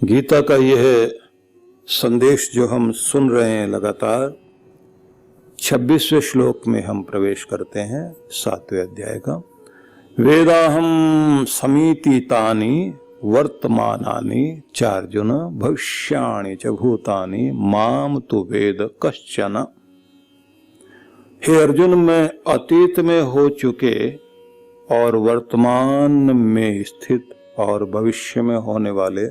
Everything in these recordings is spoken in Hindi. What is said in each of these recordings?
गीता का यह संदेश जो हम सुन रहे हैं लगातार 26वें श्लोक में हम प्रवेश करते हैं 7वें अध्याय का। वेदाहम समीतितानि वर्तमानानि चार्जुन भविष्याणि च भूतानि माम तु वेद कश्चन। हे अर्जुन, मैं अतीत में हो चुके और वर्तमान में स्थित और भविष्य में होने वाले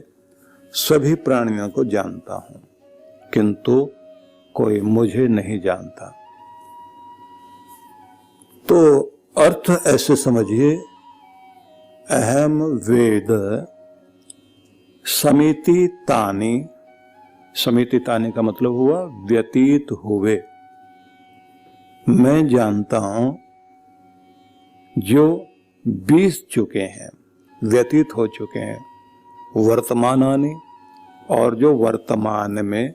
सभी प्राणियों को जानता हूं, किंतु कोई मुझे नहीं जानता। तो अर्थ ऐसे समझिए, अहम वेद समिति तानि, समिति तानि का मतलब हुआ व्यतीत हुए। मैं जानता हूं जो बीत चुके हैं, व्यतीत हो चुके हैं, वर्तमानानि और जो वर्तमान में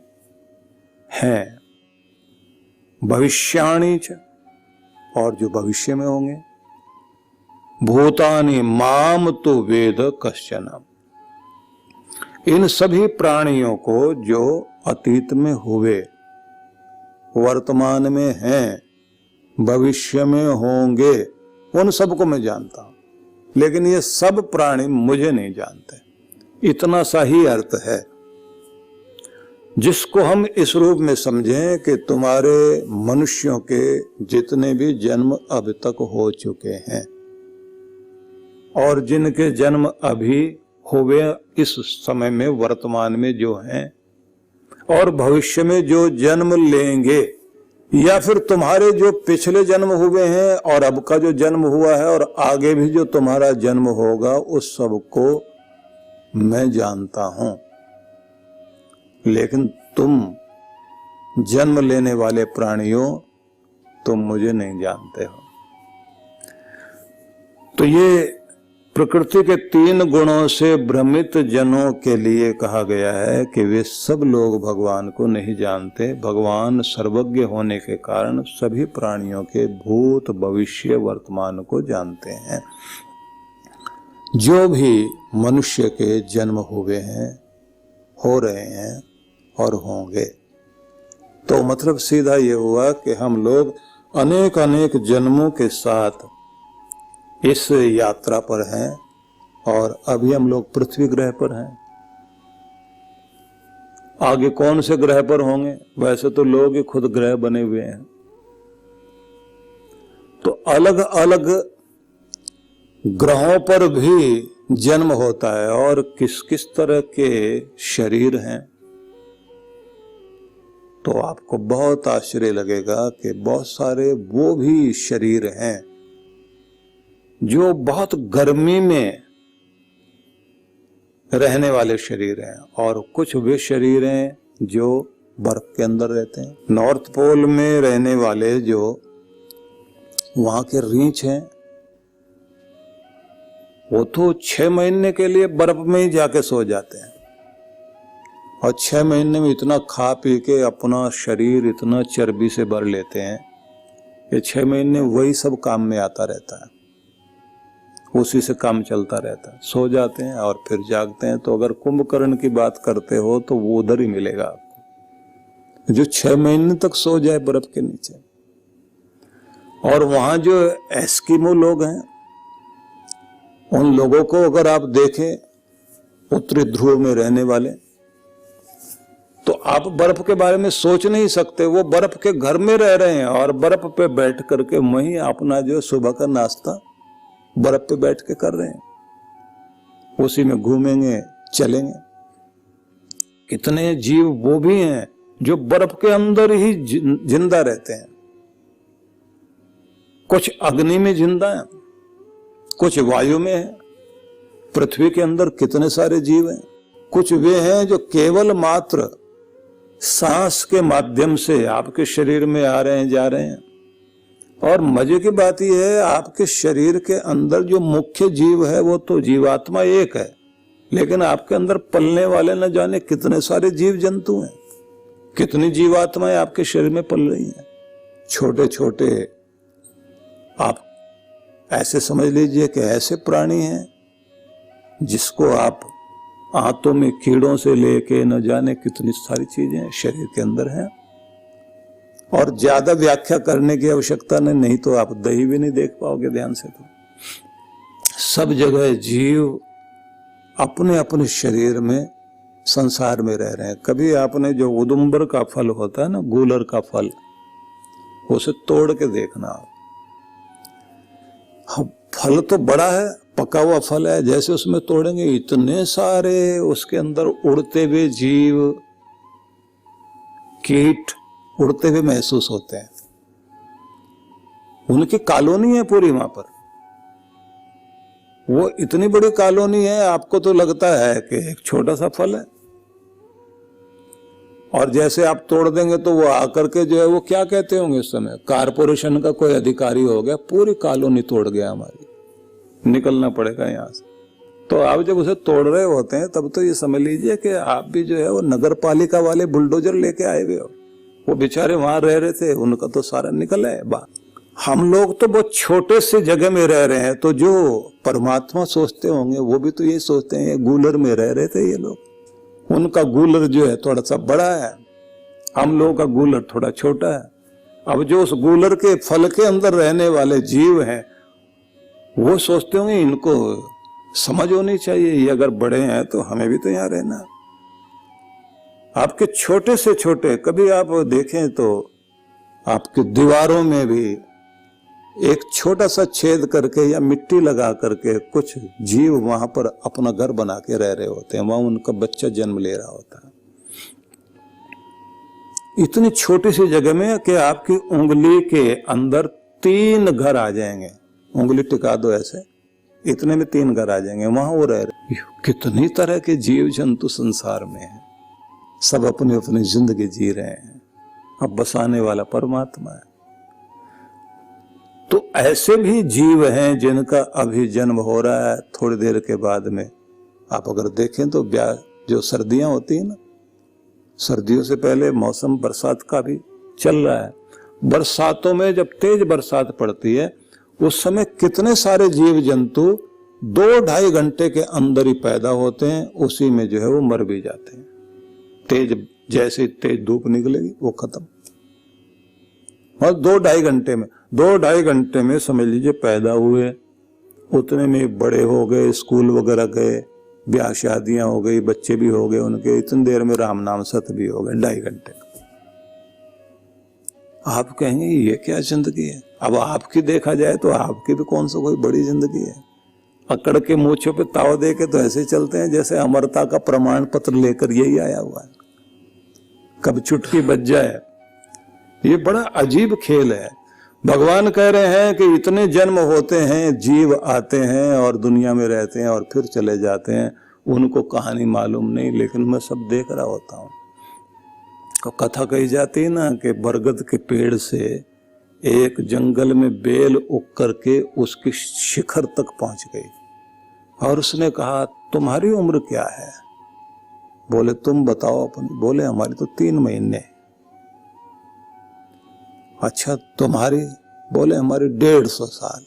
हैं, भविष्याणि च और जो भविष्य में होंगे, भूतानि माम तो वेद कश्चन। इन सभी प्राणियों को जो अतीत में हुए, वर्तमान में हैं, भविष्य में होंगे, उन सबको मैं जानता हूं, लेकिन ये सब प्राणी मुझे नहीं जानते। इतना सा ही अर्थ है, जिसको हम इस रूप में समझें कि तुम्हारे मनुष्यों के जितने भी जन्म अब तक हो चुके हैं और जिनके जन्म अभी हुए इस समय में वर्तमान में जो हैं, और भविष्य में जो जन्म लेंगे, या फिर तुम्हारे जो पिछले जन्म हुए हैं और अब का जो जन्म हुआ है और आगे भी जो तुम्हारा जन्म होगा, उस सब को मैं जानता हूं। लेकिन तुम जन्म लेने वाले प्राणियों, तुम मुझे नहीं जानते हो। तो ये प्रकृति के 3 गुणों से भ्रमित जनों के लिए कहा गया है कि वे सब लोग भगवान को नहीं जानते। भगवान सर्वज्ञ होने के कारण सभी प्राणियों के भूत, भविष्य, वर्तमान को जानते हैं। जो भी मनुष्य के जन्म हुए हैं, हो रहे हैं और होंगे, तो मतलब सीधा ये हुआ कि हम लोग अनेक अनेक जन्मों के साथ इस यात्रा पर हैं और अभी हम लोग पृथ्वी ग्रह पर हैं। आगे कौन से ग्रह पर होंगे? वैसे तो लोग ही खुद ग्रह बने हुए हैं। तो अलग अलग ग्रहों पर भी जन्म होता है और किस किस तरह के शरीर हैं। तो आपको बहुत आश्चर्य लगेगा कि बहुत सारे वो भी शरीर हैं जो बहुत गर्मी में रहने वाले शरीर हैं, और कुछ वे शरीर हैं जो बर्फ के अंदर रहते हैं। नॉर्थ पोल में रहने वाले जो वहां के रीछ हैं, वो तो 6 महीने के लिए बर्फ में ही जाके सो जाते हैं, और 6 महीने में इतना खा पी के अपना शरीर इतना चर्बी से भर लेते हैं कि 6 महीने वही सब काम में आता रहता है, उसी से काम चलता रहता है। सो जाते हैं और फिर जागते हैं। तो अगर कुंभकर्ण की बात करते हो तो वो उधर ही मिलेगा आपको, जो 6 महीने तक सो जाए बर्फ के नीचे। और वहां जो एस्किमो लोग हैं, उन लोगों को अगर आप देखें, उत्तरी ध्रुव में रहने वाले, तो आप बर्फ के बारे में सोच नहीं सकते। वो बर्फ के घर में रह रहे हैं और बर्फ पे बैठ करके वहीं अपना जो सुबह का नाश्ता बर्फ पे बैठ के कर रहे हैं, उसी में घूमेंगे, चलेंगे। कितने जीव वो भी हैं जो बर्फ के अंदर ही जिंदा रहते हैं। कुछ अग्नि में जिंदा हैं, कुछ वायु में है। पृथ्वी के अंदर कितने सारे जीव हैं। कुछ वे हैं जो केवल मात्र सांस के माध्यम से आपके शरीर में आ रहे हैं, जा रहे हैं। और मजे की बात यह है, आपके शरीर के अंदर जो मुख्य जीव है वो तो जीवात्मा एक है, लेकिन आपके अंदर पलने वाले न जाने कितने सारे जीव जंतु हैं। कितनी जीवात्माएं आपके शरीर में पल रही हैं, छोटे छोटे। आप ऐसे समझ लीजिए कि ऐसे प्राणी हैं जिसको आप आंतों में कीड़ों से लेके न जाने कितनी सारी चीजें शरीर के अंदर हैं। और ज्यादा व्याख्या करने की आवश्यकता नहीं तो आप दही भी नहीं देख पाओगे ध्यान से। तो सब जगह जीव अपने अपने शरीर में संसार में रह रहे हैं। कभी आपने जो उदुम्बर का फल होता है ना, गूलर का फल, उसे तोड़ के देखना। फल तो बड़ा है, पका हुआ फल है, जैसे उसमें तोड़ेंगे इतने सारे उसके अंदर उड़ते हुए जीव, कीट उड़ते हुए महसूस होते हैं। उनकी कॉलोनी है पूरी वहां पर। वो इतनी बड़ी कॉलोनी है, आपको तो लगता है कि एक छोटा सा फल है, और जैसे आप तोड़ देंगे तो वो आकर के जो है वो क्या कहते होंगे उस समय, कारपोरेशन का कोई अधिकारी हो गया, पूरी कॉलोनी तोड़ गया हमारी, निकलना पड़ेगा यहाँ से। तो आप जब उसे तोड़ रहे होते हैं तब तो ये समझ लीजिए कि आप भी जो है वो नगर पालिका वाले बुलडोजर लेके आए हुए हो। वो बेचारे वहां रह रहे थे, उनका तो सारा निकल है बात। हम लोग तो बहुत छोटे से जगह में रह रहे हैं, तो जो परमात्मा सोचते होंगे वो भी तो ये सोचते हैं। गूलर में रह रहे थे ये लोग, उनका गूलर जो है थोड़ा सा बड़ा है, हम लोगों का गूलर थोड़ा छोटा है। अब जो उस गूलर के फल के अंदर रहने वाले जीव हैं, वो सोचते होंगे इनको समझ होनी चाहिए, ये अगर बड़े हैं तो हमें भी तो यहाँ रहना। आपके छोटे से छोटे, कभी आप देखें तो आपकी दीवारों में भी एक छोटा सा छेद करके या मिट्टी लगा करके कुछ जीव वहां पर अपना घर बना के रह रहे होते हैं, वहां उनका बच्चा जन्म ले रहा होता है। इतनी छोटी सी जगह में कि आपकी उंगली के अंदर 3 घर आ जाएंगे। उंगली टिका दो ऐसे, इतने में 3 घर आ जाएंगे, वहां वो रह रहे। कितनी तरह के जीव जंतु संसार में है, सब अपनी अपनी जिंदगी जी रहे हैं। अब बसाने वाला परमात्मा है। तो ऐसे भी जीव हैं जिनका अभी जन्म हो रहा है। थोड़ी देर के बाद में आप अगर देखें तो जो सर्दियां होती है ना, सर्दियों से पहले मौसम बरसात का भी चल रहा है। बरसातों में जब तेज बरसात पड़ती है, उस समय कितने सारे जीव जंतु 2-2.5 घंटे के अंदर ही पैदा होते हैं, उसी में जो है वो मर भी जाते हैं। तेज जैसे तेज धूप निकलेगी वो खत्म। और 2-2.5 घंटे में समझ लीजिए पैदा हुए, उतने में बड़े हो गए, स्कूल वगैरह गए, ब्याह शादियां हो गई, बच्चे भी हो गए उनके, इतनी देर में राम नाम सत भी हो गए 2.5 घंटे। आप कहेंगे ये क्या जिंदगी है। अब आपकी देखा जाए तो आपकी भी कौन सा कोई बड़ी जिंदगी है। अकड़ के मूछों पे ताव दे के तो ऐसे चलते हैं जैसे अमरता का प्रमाण पत्र लेकर यही आया हुआ है, कब चुटकी बज जाए। ये बड़ा अजीब खेल है। भगवान कह रहे हैं कि इतने जन्म होते हैं, जीव आते हैं और दुनिया में रहते हैं और फिर चले जाते हैं, उनको कहानी मालूम नहीं, लेकिन मैं सब देख रहा होता हूँ। कथा कही जाती है ना कि बरगद के पेड़ से एक जंगल में बेल उग करके उसकी शिखर तक पहुंच गई और उसने कहा तुम्हारी उम्र क्या है। बोले तुम बताओ अपनी। बोले हमारी तो 3 महीने। अच्छा तुम्हारी? बोले हमारी 150 साल।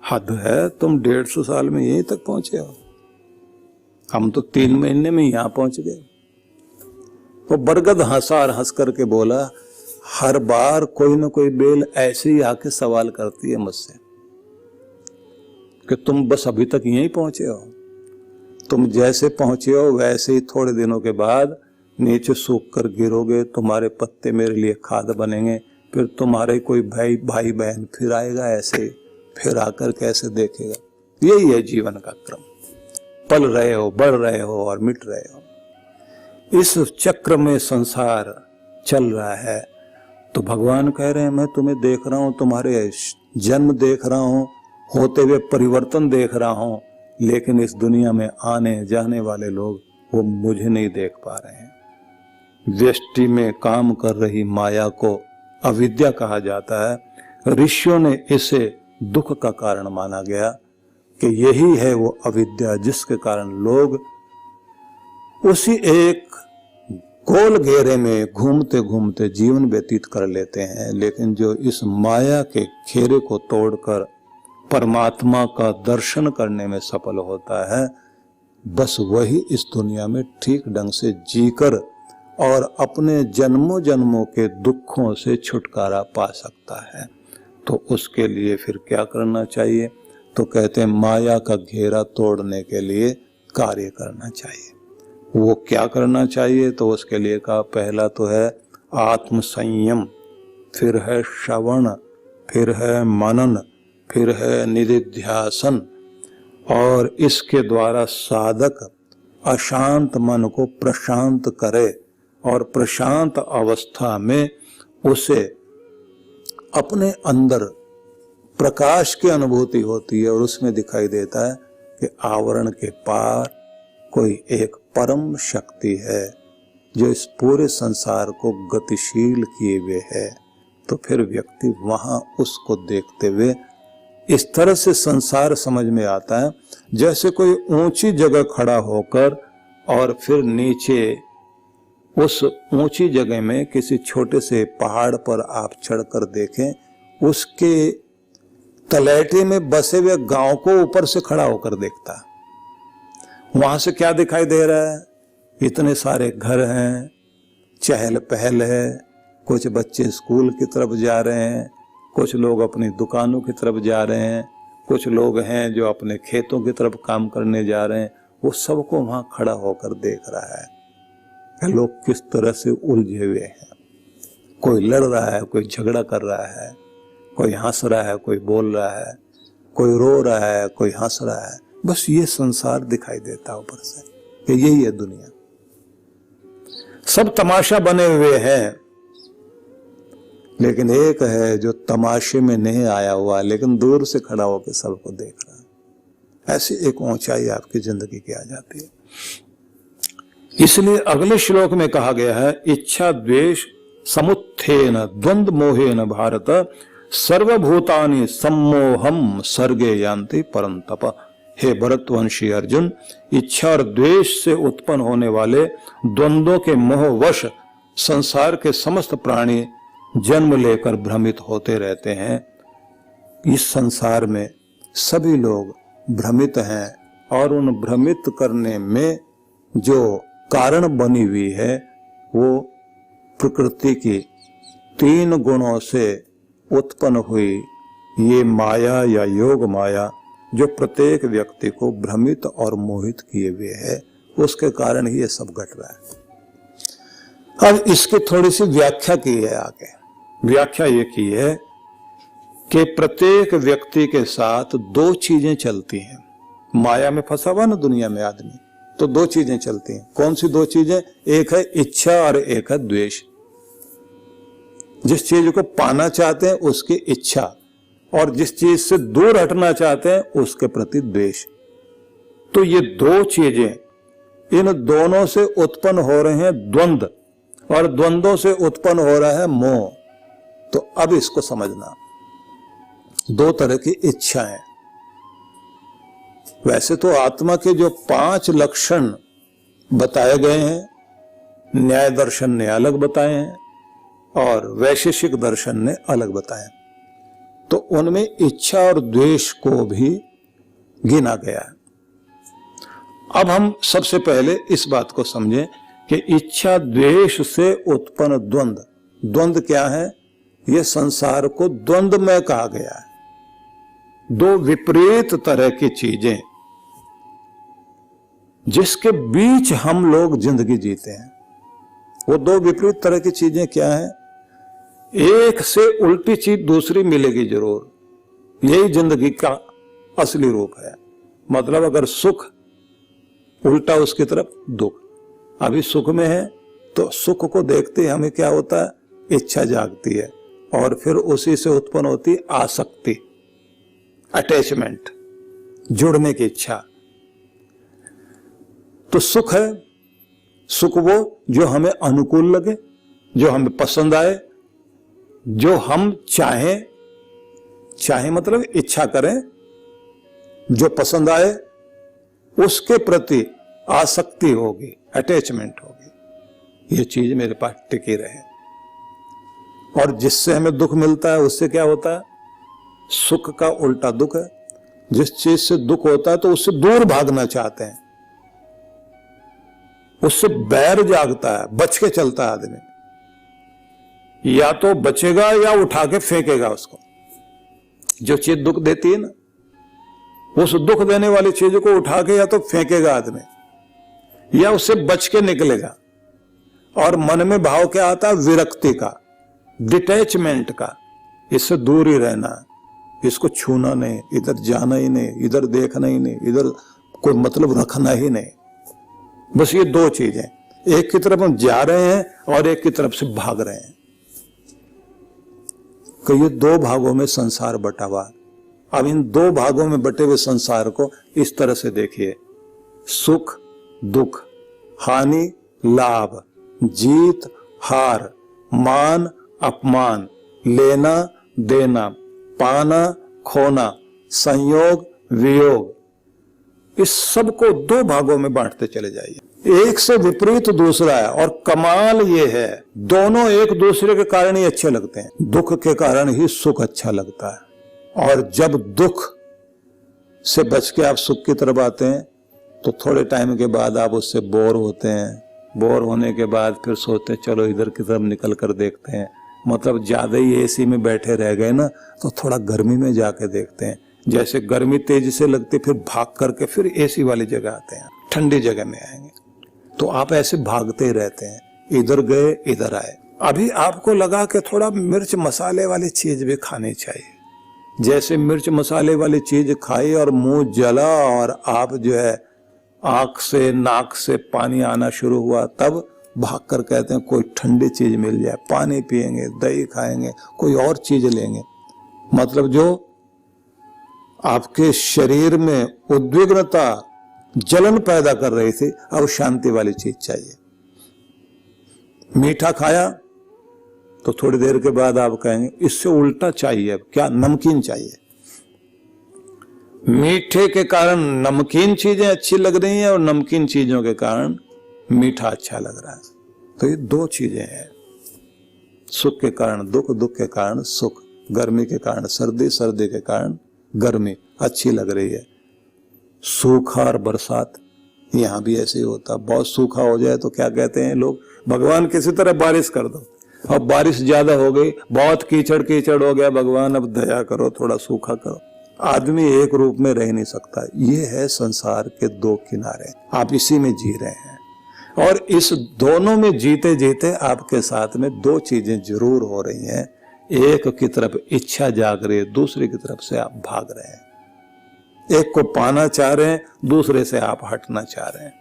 हद है, तुम 150 साल में यहीं तक पहुंचे हो, हम तो 3 महीने में यहां पहुंच गए। वो बरगद हंसा और हंस करके बोला हर बार कोई ना कोई बेल ऐसे ही आके सवाल करती है मुझसे कि तुम बस अभी तक यहीं पहुंचे हो। तुम जैसे पहुंचे हो वैसे ही थोड़े दिनों के बाद नीचे सूख कर गिरोगे, तुम्हारे पत्ते मेरे लिए खाद बनेंगे, फिर तुम्हारे कोई भाई बहन फिर आएगा ऐसे, फिर आकर कैसे देखेगा। यही है जीवन का क्रम। पल रहे हो, बढ़ रहे हो और मिट रहे हो। इस चक्र में संसार चल रहा है। तो भगवान कह रहे हैं मैं तुम्हें देख रहा हूं, तुम्हारे जन्म देख रहा हूं, होते हुए परिवर्तन देख रहा हूं, लेकिन इस दुनिया में आने जाने वाले लोग वो मुझे नहीं देख पा रहे हैं। व्यष्टि में काम कर रही माया को अविद्या कहा जाता है। ऋषियों ने इसे दुख का कारण माना गया कि यही है वो अविद्या जिसके कारण लोग उसी एक गोल घेरे में घूमते घूमते जीवन व्यतीत कर लेते हैं। लेकिन जो इस माया के घेरे को तोड़कर परमात्मा का दर्शन करने में सफल होता है, बस वही इस दुनिया में ठीक ढंग से जीकर और अपने जन्मों जन्मों के दुखों से छुटकारा पा सकता है। तो उसके लिए फिर क्या करना चाहिए? तो कहते हैं माया का घेरा तोड़ने के लिए कार्य करना चाहिए। वो क्या करना चाहिए? तो उसके लिए कहा पहला तो है आत्म संयम, फिर है श्रवण, फिर है मनन, फिर है निधिध्यासन, और इसके द्वारा साधक अशांत मन को प्रशांत करे और प्रशांत अवस्था में उसे अपने अंदर प्रकाश की अनुभूति होती है और उसमें दिखाई देता है कि आवरण के पार कोई एक परम शक्ति है जो इस पूरे संसार को गतिशील किए हुए है। तो फिर व्यक्ति वहां उसको देखते हुए इस तरह से संसार समझ में आता है जैसे कोई ऊंची जगह खड़ा होकर और फिर नीचे उस ऊंची जगह में किसी छोटे से पहाड़ पर आप चढ़कर देखें, उसके तलैटे में बसे हुए गांव को ऊपर से खड़ा होकर देखता है। वहां से क्या दिखाई दे रहा है? इतने सारे घर हैं, चहल पहल है, कुछ बच्चे स्कूल की तरफ जा रहे हैं, कुछ लोग अपनी दुकानों की तरफ जा रहे हैं, कुछ लोग हैं जो अपने खेतों की तरफ काम करने जा रहे हैं। वो सबको वहां खड़ा होकर देख रहा है कि लोग किस तरह से उलझे हुए हैं। कोई लड़ रहा है, कोई झगड़ा कर रहा है, कोई हंस रहा है, कोई बोल रहा है, कोई रो रहा है, कोई हंस रहा है। बस ये संसार दिखाई देता ऊपर से कि यही है दुनिया। सब तमाशा बने हुए हैं, लेकिन एक है जो तमाशे में नहीं आया हुआ लेकिन दूर से खड़ा होकर सबको देख रहा है। ऐसी एक ऊंचाई आपकी जिंदगी की आ जाती है। इसलिए अगले श्लोक में कहा गया है इच्छा द्वेष समुत्थेन द्वंद्व मोहेन भारत सर्वभूतानि सम्मोहम सर्गे यान्ति परंतप। हे भरतवंशी अर्जुन, इच्छा और द्वेष से उत्पन्न होने वाले द्वंद्वों के मोहवश संसार के समस्त प्राणी जन्म लेकर भ्रमित होते रहते हैं। इस संसार में सभी लोग भ्रमित हैं और उन भ्रमित करने में जो कारण बनी हुई है वो प्रकृति की 3 गुणों से उत्पन्न हुई ये माया या योग माया जो प्रत्येक व्यक्ति को भ्रमित और मोहित किए हुए है, उसके कारण ही ये सब घट रहा है। अब इसकी थोड़ी सी व्याख्या की है आगे। व्याख्या ये की है कि प्रत्येक व्यक्ति के साथ 2 चीजें चलती हैं। माया में फंसा हुआ ना दुनिया में आदमी, तो 2 चीजें चलती हैं। कौन सी 2 चीजें? एक है इच्छा और एक है द्वेष। जिस चीज को पाना चाहते हैं उसकी इच्छा, और जिस चीज से दूर हटना चाहते हैं उसके प्रति द्वेष। तो ये 2 चीजें, इन दोनों से उत्पन्न हो रहे हैं द्वंद्व, और द्वंद्वों से उत्पन्न हो रहा है मोह। तो अब इसको समझना, 2 तरह की इच्छाएं। वैसे तो आत्मा के जो 5 लक्षण बताए गए हैं, न्याय दर्शन ने अलग बताए हैं और वैशेषिक दर्शन ने अलग बताए, तो उनमें इच्छा और द्वेष को भी गिना गया है। अब हम सबसे पहले इस बात को समझें कि इच्छा द्वेष से उत्पन्न द्वंद्व, द्वंद्व क्या है? यह संसार को द्वंद्वमय कहा गया है। 2 विपरीत तरह की चीजें जिसके बीच हम लोग जिंदगी जीते हैं, वो 2 विपरीत तरह की चीजें क्या हैं? एक से उल्टी चीज दूसरी मिलेगी जरूर, यही जिंदगी का असली रूप है। मतलब अगर सुख, उल्टा उसकी तरफ दुख। अभी सुख में है तो सुख को देखते हमें क्या होता है? इच्छा जागती है, और फिर उसी से उत्पन्न होती आसक्ति, अटैचमेंट, जुड़ने की इच्छा। तो सुख है, सुख वो जो हमें अनुकूल लगे, जो हमें पसंद आए, जो हम चाहें, चाहे मतलब इच्छा करें, जो पसंद आए उसके प्रति आसक्ति होगी, अटैचमेंट होगी। ये चीज मेरे पास टिकी रहे। और जिससे हमें दुख मिलता है उससे क्या होता है? सुख का उल्टा दुख है। जिस चीज से दुख होता है तो उससे दूर भागना चाहते हैं, उससे बैर जागता है, बच के चलता है आदमी। या तो बचेगा या उठा के फेंकेगा उसको। जो चीज दुख देती है ना, उस दुख देने वाली चीज को उठा के या तो फेंकेगा आदमी या उससे बच के निकलेगा। और मन में भाव क्या आता है? विरक्ति का, डिटैचमेंट का। इससे दूर ही रहना, इसको छूना नहीं, इधर जाना ही नहीं, इधर देखना ही नहीं, इधर कोई मतलब रखना ही नहीं। बस ये दो चीजें, एक की तरफ हम जा रहे हैं और एक की तरफ से भाग रहे हैं। कि ये दो भागों में संसार बटा हुआ। अब इन दो भागों में बटे हुए संसार को इस तरह से देखिए, सुख दुख, हानि लाभ, जीत हार, मान अपमान, लेना देना, पाना खोना, संयोग वियोग, इस सब को दो भागों में बांटते चले जाइए। एक से विपरीत दूसरा है। और कमाल ये है, दोनों एक दूसरे के कारण ही अच्छे लगते हैं। दुख के कारण ही सुख अच्छा लगता है। और जब दुख से बच के आप सुख की तरफ आते हैं तो थोड़े टाइम के बाद आप उससे बोर होते हैं। बोर होने के बाद फिर सोचते हैं चलो इधर की तरफ निकल कर देखते हैं। मतलब ज्यादा ही एसी में बैठे रह गए ना, तो थोड़ा गर्मी में जाके देखते हैं। जैसे गर्मी तेजी से लगती, फिर भाग करके फिर एसी वाली जगह आते हैं, ठंडी जगह में आएंगे। तो आप ऐसे भागते ही रहते हैं, इधर गए इधर आए। अभी आपको लगा कि थोड़ा मिर्च मसाले वाली चीज भी खानी चाहिए। जैसे मिर्च मसाले वाली चीज खाई और मुंह जला और आप जो है आंख से नाक से पानी आना शुरू हुआ, तब भाग कर कहते हैं कोई ठंडी चीज मिल जाए, पानी पिएंगे, दही खाएंगे, कोई और चीज लेंगे। मतलब जो आपके शरीर में उद्विग्नता जलन पैदा कर रही थी, अब शांति वाली चीज चाहिए। मीठा खाया तो थोड़ी देर के बाद आप कहेंगे इससे उल्टा चाहिए, अब क्या? नमकीन चाहिए। मीठे के कारण नमकीन चीजें अच्छी लग रही हैं और नमकीन चीजों के कारण मीठा अच्छा लग रहा है। तो ये दो चीजें हैं, सुख के कारण दुख, दुख के कारण सुख, गर्मी के कारण सर्दी, सर्दी के कारण गर्मी अच्छी लग रही है। सूखा और बरसात, यहां भी ऐसे ही होता। बहुत सूखा हो जाए तो क्या कहते हैं लोग, भगवान किसी तरह बारिश कर दो। अब बारिश ज्यादा हो गई, बहुत कीचड़ कीचड़ हो गया, भगवान अब दया करो, थोड़ा सूखा करो। आदमी एक रूप में रह नहीं सकता। ये है संसार के दो किनारे, आप इसी में जी रहे हैं। और इस दोनों में जीते जीते आपके साथ में दो चीजें जरूर हो रही हैं। एक की तरफ इच्छा जाग रही है, दूसरे की तरफ से आप भाग रहे हैं। एक को पाना चाह रहे हैं, दूसरे से आप हटना चाह रहे हैं।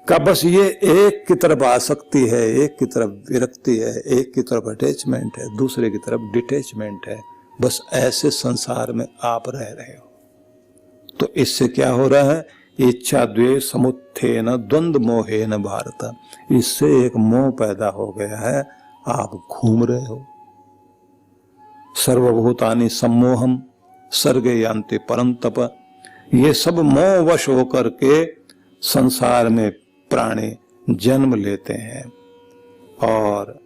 का बस ये एक की तरफ आसक्ति है, एक की तरफ विरक्ति है, एक की तरफ अटैचमेंट है, दूसरे की तरफ डिटैचमेंट है। बस ऐसे संसार में आप रह रहे हो। तो इससे क्या हो रहा है? इच्छा द्वेष समुत्थेन द्वंद्व मोहेन भारत, इससे एक मोह पैदा हो गया है। आप घूम रहे हो। सर्वभूतानि सम्मोहम सर्गे यान्ति परंतप, ये सब मोह वश होकर के संसार में प्राणी जन्म लेते हैं और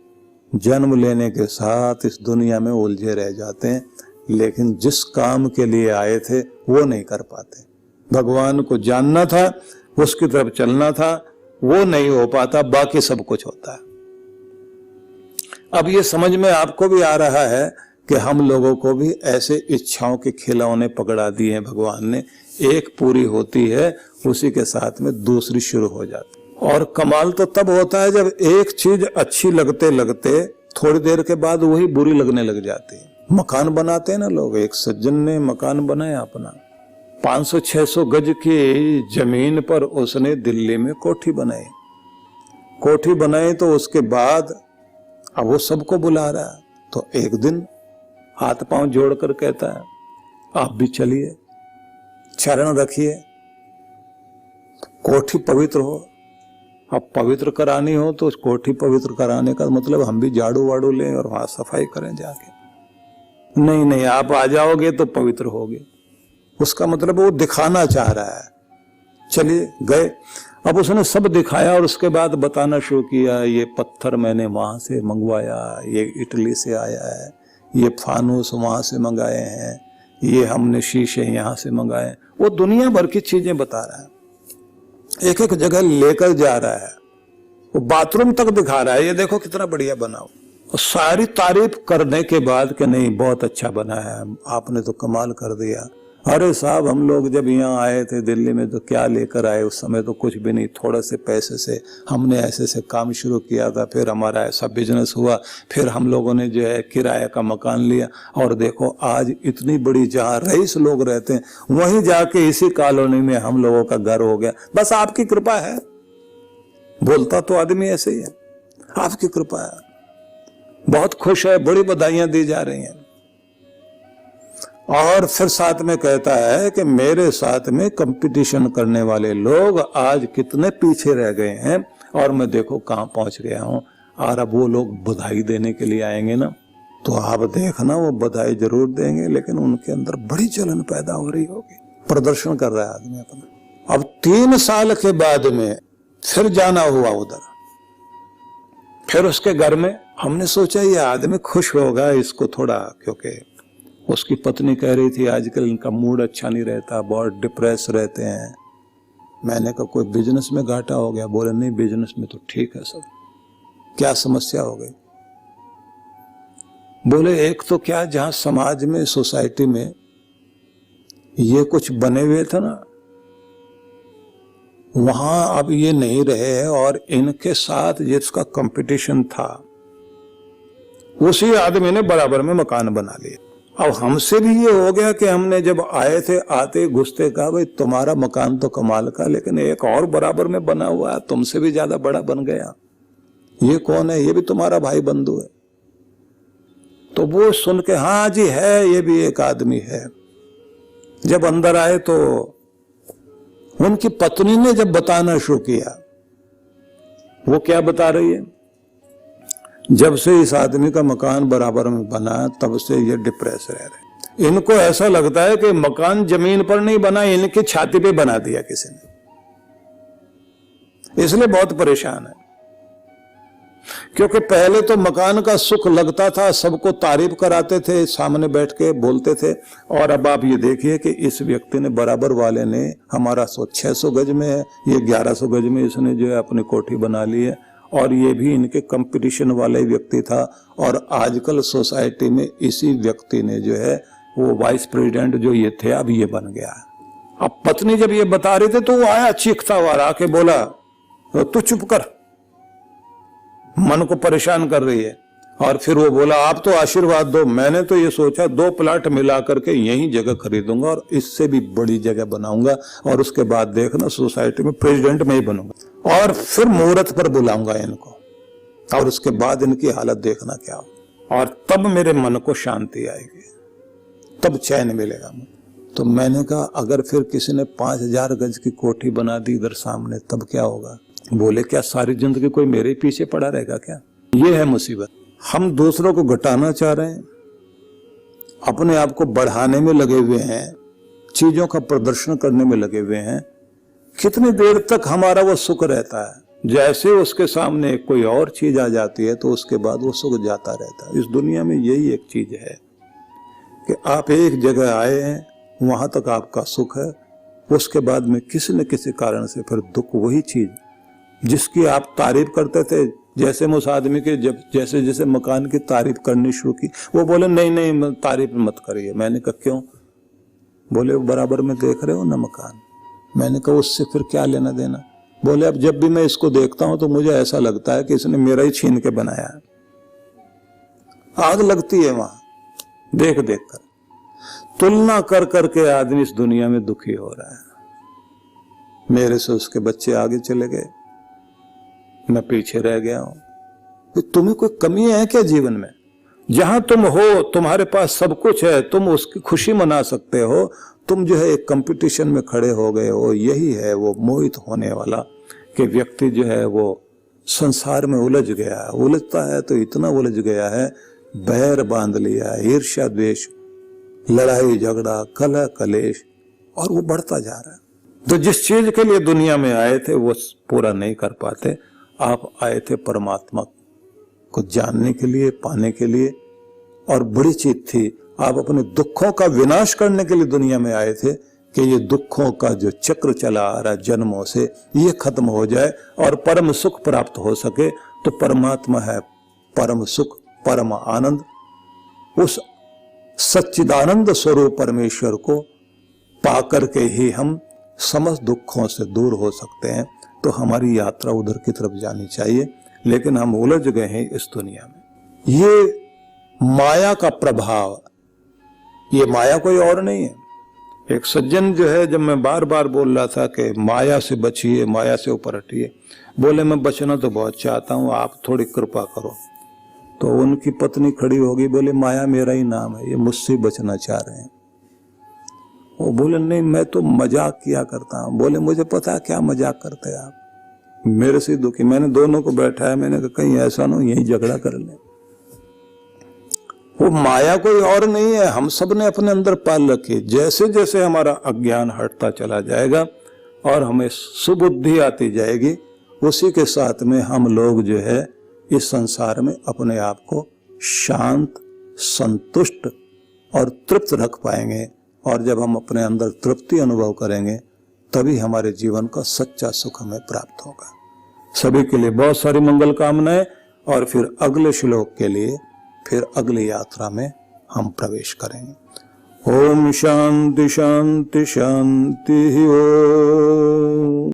जन्म लेने के साथ इस दुनिया में उलझे रह जाते हैं। लेकिन जिस काम के लिए आए थे वो नहीं कर पाते। भगवान को जानना था, उसकी तरफ चलना था, वो नहीं हो पाता, बाकी सब कुछ होता है। अब ये समझ में आपको भी आ रहा है कि हम लोगों को भी ऐसे इच्छाओं के खिलौने पकड़ा दिए हैं भगवान ने। एक पूरी होती है, उसी के साथ में दूसरी शुरू हो जाती। और कमाल तो तब होता है जब एक चीज अच्छी लगते लगते थोड़ी देर के बाद वही बुरी लगने लग जाती है। मकान बनाते हैं ना लोग, एक सज्जन ने मकान बनाया अपना, 500-600 गज की जमीन पर उसने दिल्ली में कोठी बनाई। कोठी बनाई तो उसके बाद अब वो सबको बुला रहा है। तो एक दिन हाथ पांव जोड़कर कहता है आप भी चलिए, चरण रखिए, कोठी पवित्र हो। अब पवित्र करानी हो तो कोठी पवित्र कराने का मतलब हम भी झाड़ू वाड़ू लें और वहां सफाई करें जाके। नहीं नहीं, आप आ जाओगे तो पवित्र होगे। उसका मतलब वो दिखाना चाह रहा है। चलिए गए। अब उसने सब दिखाया और उसके बाद बताना शुरू किया, ये पत्थर मैंने वहां से मंगवाया, ये इटली से आया है, ये फानूस वहां से मंगाए हैं, ये हमने शीशे यहां से मंगाए। वो दुनिया भर की चीजें बता रहा है। एक एक जगह लेकर जा रहा है, वो बाथरूम तक दिखा रहा है, ये देखो कितना बढ़िया बना हो। और सारी तारीफ करने के बाद कि नहीं बहुत अच्छा बना है, आपने तो कमाल कर दिया। अरे साहब, हम लोग जब यहाँ आए थे दिल्ली में तो क्या लेकर आए, उस समय तो कुछ भी नहीं, थोड़े से पैसे से हमने ऐसे से काम शुरू किया था, फिर हमारा ऐसा बिजनेस हुआ, फिर हम लोगों ने जो है किराए का मकान लिया, और देखो आज इतनी बड़ी जहाँ रईस लोग रहते हैं वहीं जाके इसी कॉलोनी में हम लोगों का घर हो गया। बस आपकी कृपा है। बोलता तो आदमी ऐसे ही है, आपकी कृपा है। बहुत खुश है, बड़ी बधाइयां दी जा रही हैं। और फिर साथ में कहता है कि मेरे साथ में कंपटीशन करने वाले लोग आज कितने पीछे रह गए हैं और मैं देखो कहां पहुंच गया हूं। और अब वो लोग बधाई देने के लिए आएंगे ना, तो आप देखना वो बधाई जरूर देंगे, लेकिन उनके अंदर बड़ी जलन पैदा हो रही होगी। प्रदर्शन कर रहा है आदमी अपना। अब 3 साल के बाद में फिर जाना हुआ उधर, फिर उसके घर में हमने सोचा ये आदमी खुश होगा, इसको थोड़ा, क्योंकि उसकी पत्नी कह रही थी आजकल इनका मूड अच्छा नहीं रहता, बहुत डिप्रेस रहते हैं। मैंने कहा कोई बिजनेस में घाटा हो गया? बोले नहीं, बिजनेस में तो ठीक है सब। क्या समस्या हो गई? बोले एक तो क्या, जहां समाज में सोसाइटी में ये कुछ बने हुए थे ना, वहां अब ये नहीं रहे, और इनके साथ जिसका कंपटीशन था उसी आदमी ने बराबर में मकान बना लिया। अब हमसे भी ये हो गया कि हमने जब आए थे, आते घुसते कहा भाई तुम्हारा मकान तो कमाल का, लेकिन एक और बराबर में बना हुआ है, तुमसे भी ज्यादा बड़ा बन गया। ये कौन है? ये भी तुम्हारा भाई बंधु है। तो वो सुन के हाँ जी है, ये भी एक आदमी है। जब अंदर आए तो उनकी पत्नी ने जब बताना शुरू किया, वो क्या बता रही है, जब से इस आदमी का मकान बराबर में बना तब से ये डिप्रेस रह रहे। इनको ऐसा लगता है कि मकान जमीन पर नहीं बना, इनकी छाती पे बना दिया किसी ने, इसलिए बहुत परेशान है। क्योंकि पहले तो मकान का सुख लगता था, सबको तारीफ कराते थे, सामने बैठ के बोलते थे। और अब आप ये देखिए कि इस व्यक्ति ने, बराबर वाले ने, हमारा 600 गज में है, ये 1100 गज में इसने जो है अपनी कोठी बना ली है, और ये भी इनके कंपटीशन वाले व्यक्ति था। और आजकल सोसाइटी में इसी व्यक्ति ने जो है वो वाइस प्रेसिडेंट जो ये थे, अब ये बन गया। अब पत्नी जब ये बता रहे थे तो वो आया चीखता हुआ, आके बोला तू चुप कर, मन को परेशान कर रही है। और फिर वो बोला आप तो आशीर्वाद दो, मैंने तो ये सोचा 2 प्लाट मिला करके यही जगह खरीदूंगा और इससे भी बड़ी जगह बनाऊंगा, और उसके बाद देखना सोसाइटी में प्रेसिडेंट में ही बनूंगा, और फिर मुहूर्त पर बुलाऊंगा इनको, और उसके बाद इनकी हालत देखना क्या हो, और तब मेरे मन को शांति आएगी, तब चैन मिलेगा। तो मैंने कहा अगर फिर किसी ने 5000 गज की कोठी बना दी इधर सामने, तब क्या होगा? बोले क्या सारी जिंदगी कोई मेरे पीछे पड़ा रहेगा क्या? ये है मुसीबत। हम दूसरों को घटाना चाह रहे हैं, अपने आप को बढ़ाने में लगे हुए हैं, चीजों का प्रदर्शन करने में लगे हुए हैं। कितनी देर तक हमारा वो सुख रहता है? जैसे उसके सामने कोई और चीज आ जाती है तो उसके बाद वो सुख जाता रहता है। इस दुनिया में यही एक चीज है कि आप एक जगह आए हैं, वहां तक आपका सुख है, उसके बाद में किसी न किसी कारण से फिर दुख। वही चीज जिसकी आप तारीफ करते थे, जैसे मैं उस आदमी के जब जैसे जैसे मकान की तारीफ करनी शुरू की, वो बोले नहीं नहीं तारीफ मत करिए। मैंने कहा क्यों? बोले बराबर में देख रहे हो ना मकान। मैंने कहा उससे फिर क्या लेना देना? बोले अब जब भी मैं इसको देखता हूं तो मुझे ऐसा लगता है कि इसने मेरा ही छीन के बनाया है। आग लगती है वहां देख देख कर। तुलना कर करके आदमी इस दुनिया में दुखी हो रहा है। मेरे से उसके बच्चे आगे चले गए, मैं पीछे रह गया हूं। तुम्हें कोई कमी है क्या जीवन में? जहां तुम हो, तुम्हारे पास सब कुछ है, तुम उसकी खुशी मना सकते हो, तुम जो है एक कंपटीशन में खड़े हो गए हो। यही है वो मोहित होने वाला कि व्यक्ति जो है वो संसार में उलझ गया है। उलझता है तो इतना उलझ गया है, बैर बांध लिया है, ईर्ष्या द्वेष, लड़ाई झगड़ा, कलह कलेश, और वो बढ़ता जा रहा है। तो जिस चीज के लिए दुनिया में आए थे वो पूरा नहीं कर पाते। आप आए थे परमात्मा को जानने के लिए, पाने के लिए, और बड़ी चीज थी आप अपने दुखों का विनाश करने के लिए दुनिया में आए थे कि ये दुखों का जो चक्र चला आ रहा है जन्मों से, ये खत्म हो जाए और परम सुख प्राप्त हो सके। तो परमात्मा है परम सुख, परम आनंद। उस सच्चिदानंद स्वरूप परमेश्वर को पाकर के ही हम समस्त दुखों से दूर हो सकते हैं। तो हमारी यात्रा उधर की तरफ जानी चाहिए, लेकिन हम उलझ गए हैं इस दुनिया में। ये माया का प्रभाव, ये माया कोई और नहीं है। एक सज्जन जो है, जब मैं बार बार बोल रहा था कि माया से बचिए, माया से ऊपर हटिए, बोले मैं बचना तो बहुत चाहता हूं, आप थोड़ी कृपा करो। तो उनकी पत्नी खड़ी होगी, बोले माया मेरा ही नाम है, ये मुझसे बचना चाह रहे हैं। वो बोले नहीं, मैं तो मजाक किया करता हूं। बोले मुझे पता है क्या मजाक करते हैं आप, मेरे से दुखी। मैंने दोनों को बैठाया, मैंने कहा कहीं ऐसा ना हो यही झगड़ा कर ले। वो माया कोई और नहीं है, हम सब ने अपने अंदर पाल रखी। जैसे जैसे हमारा अज्ञान हटता चला जाएगा और हमें सुबुद्धि आती जाएगी, उसी के साथ में हम लोग जो है इस संसार में अपने आप को शांत, संतुष्ट और तृप्त रख पाएंगे। और जब हम अपने अंदर तृप्ति अनुभव करेंगे, तभी हमारे जीवन का सच्चा सुख हमें प्राप्त होगा। सभी के लिए बहुत सारी मंगल कामनाएं। और फिर अगले श्लोक के लिए फिर अगली यात्रा में हम प्रवेश करेंगे। ओम शांति शांति शांति। ओम।